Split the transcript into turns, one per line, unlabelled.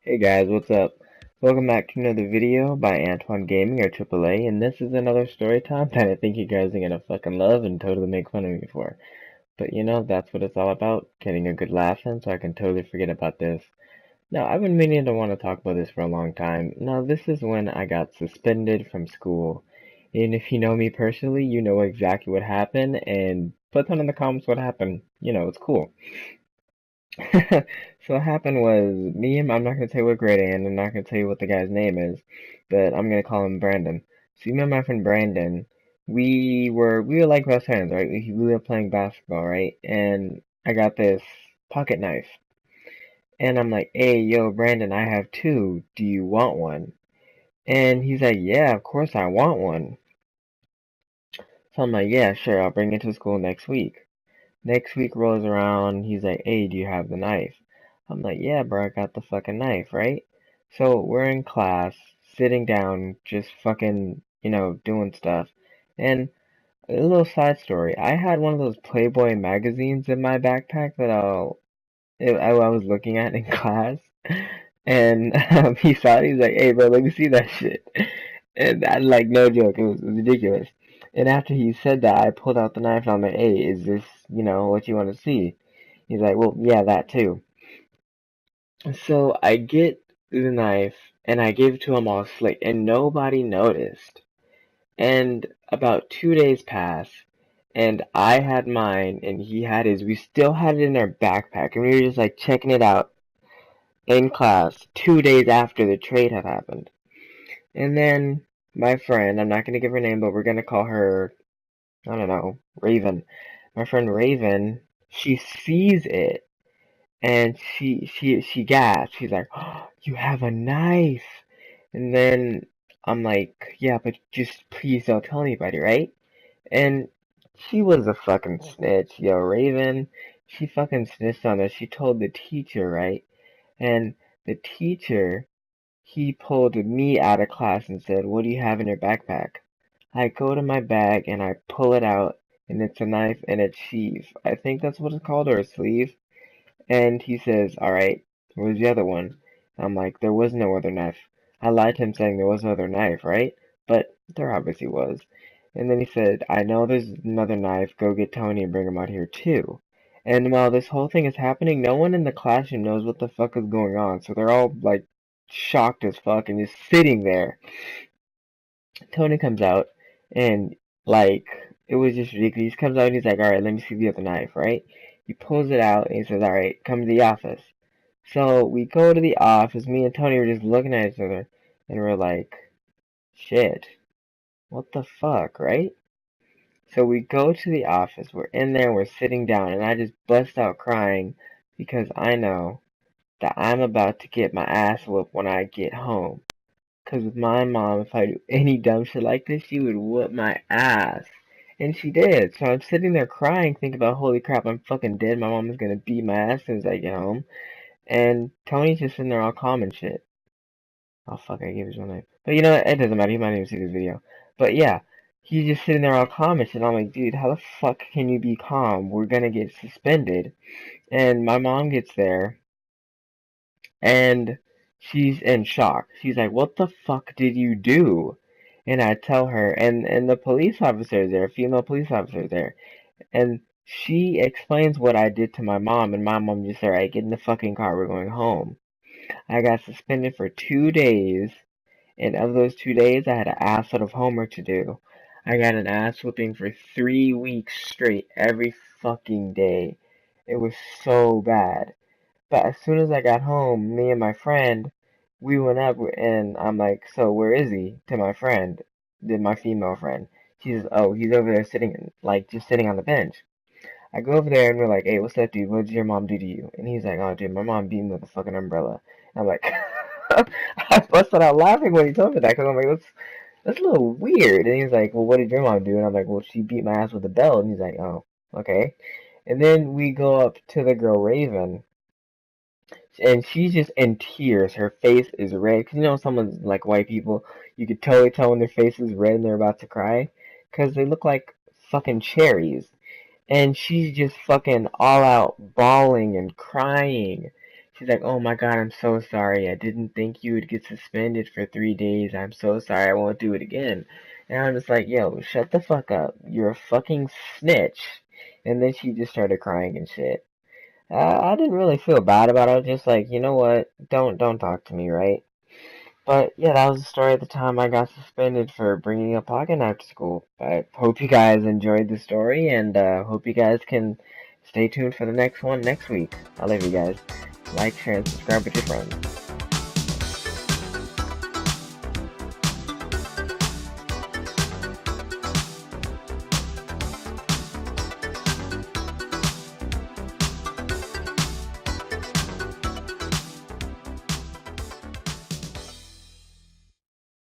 Hey guys, what's up? Welcome back to another video by Antoine Gaming or AAA, and this is another story time that I think you guys are gonna fucking love and totally make fun of me for. But that's what it's all about, getting a good laugh in so I can totally forget about this. Now, I've been meaning to want to talk about this for a long time. Now, this is when I got suspended from school. And if you know me personally, you know exactly what happened, and put down in the comments what happened. It's cool. So what happened was I'm not gonna tell you what grade I am, I'm not gonna tell you what the guy's name is, but I'm gonna call him Brandon. So me and my friend Brandon, we were like best friends, right? We were playing basketball, right? And I got this pocket knife. And I'm like, hey, yo, Brandon, I have two. Do you want one? And he's like, yeah, of course I want one. So I'm like, yeah, sure, I'll bring it to school next week. Next week rolls around, he's like, hey, do you have the knife? I'm like, yeah, bro, I got the fucking knife, right? So we're in class, sitting down, just fucking, doing stuff. And a little side story, I had one of those Playboy magazines in my backpack that I was looking at in class. And he saw it, he's like, hey, bro, let me see that shit. And I, like, no joke, it was ridiculous. And after he said that, I pulled out the knife and I'm like, hey, is this, what you want to see? He's like, well, yeah, that too. So I get the knife and I give it to him all slick and nobody noticed. And about 2 days pass and I had mine and he had his. We still had it in our backpack and we were just like checking it out in class 2 days after the trade had happened. And then my friend, I'm not going to give her name, but we're going to call her, I don't know, Raven. My friend Raven, she sees it and she gasps. She's like, oh, "You have a knife!" And then I'm like, "Yeah, but just please don't tell anybody, right?" And she was a fucking snitch, yo, Raven. She fucking snitched on us. She told the teacher, right? And the teacher, he pulled me out of class and said, "What do you have in your backpack?" I go to my bag and I pull it out, and it's a knife and a sheath. I think that's what it's called, or a sleeve. And he says, alright, where's the other one? I'm like, there was no other knife. I lied to him saying there was no other knife, right? But there obviously was. And then he said, I know there's another knife, go get Tony and bring him out here too. And while this whole thing is happening, no one in the classroom knows what the fuck is going on. So they're all like shocked as fuck and just sitting there. Tony comes out and like it was just ridiculous. He comes out and he's like, alright, let me see the other knife, right? He pulls it out and he says, alright, come to the office. So we go to the office. Me and Tony were just looking at each other, and we're like, shit, what the fuck, right? So we go to the office. We're in there, we're sitting down, and I just bust out crying because I know that I'm about to get my ass whooped when I get home. Because with my mom, if I do any dumb shit like this, she would whoop my ass. And she did. So I'm sitting there crying, thinking about, holy crap, I'm fucking dead. My mom is gonna beat my ass as soon as I get home. And Tony's just sitting there all calm and shit. Oh fuck, I gave his real name. But it doesn't matter. He might even see this video. But yeah, he's just sitting there all calm and shit. I'm like, dude, how the fuck can you be calm? We're gonna get suspended. And my mom gets there and she's in shock. She's like, what the fuck did you do? And I tell her, and the police officer is there, female police officer is there, and she explains what I did to my mom, and my mom just said, alright, get in the fucking car, we're going home. I got suspended for 2 days, and of those 2 days, I had an ass lot of homework to do. I got an ass whooping for 3 weeks straight, every fucking day. It was so bad. But as soon as I got home, me and my friend, we went up, and I'm like, so where is he? To my friend, my female friend. She says, oh, he's over there sitting, like, just sitting on the bench. I go over there and we're like, hey, what's up, dude? What did your mom do to you? And he's like, oh, dude, my mom beat me with a fucking umbrella. And I'm like, I busted out laughing when he told me that because I'm like, that's a little weird. And he's like, well, what did your mom do? And I'm like, well, she beat my ass with a belt. And he's like, oh, okay. And then we go up to the girl Raven, and she's just in tears. Her face is red. Cause someone's like white people, you could totally tell when their face is red and they're about to cry, cause they look like fucking cherries. And she's just fucking all out bawling and crying. She's like, oh my god, I'm so sorry. I didn't think you would get suspended for 3 days. I'm so sorry. I won't do it again. And I'm just like, yo, shut the fuck up. You're a fucking snitch. And then she just started crying and shit. I didn't really feel bad about it. I was just like, you know what? Don't talk to me, right? But yeah, that was the story at the time I got suspended for bringing a pocket knife to school. I hope you guys enjoyed the story, and hope you guys can stay tuned for the next one next week. I love you guys. Like, share, and subscribe with your friends.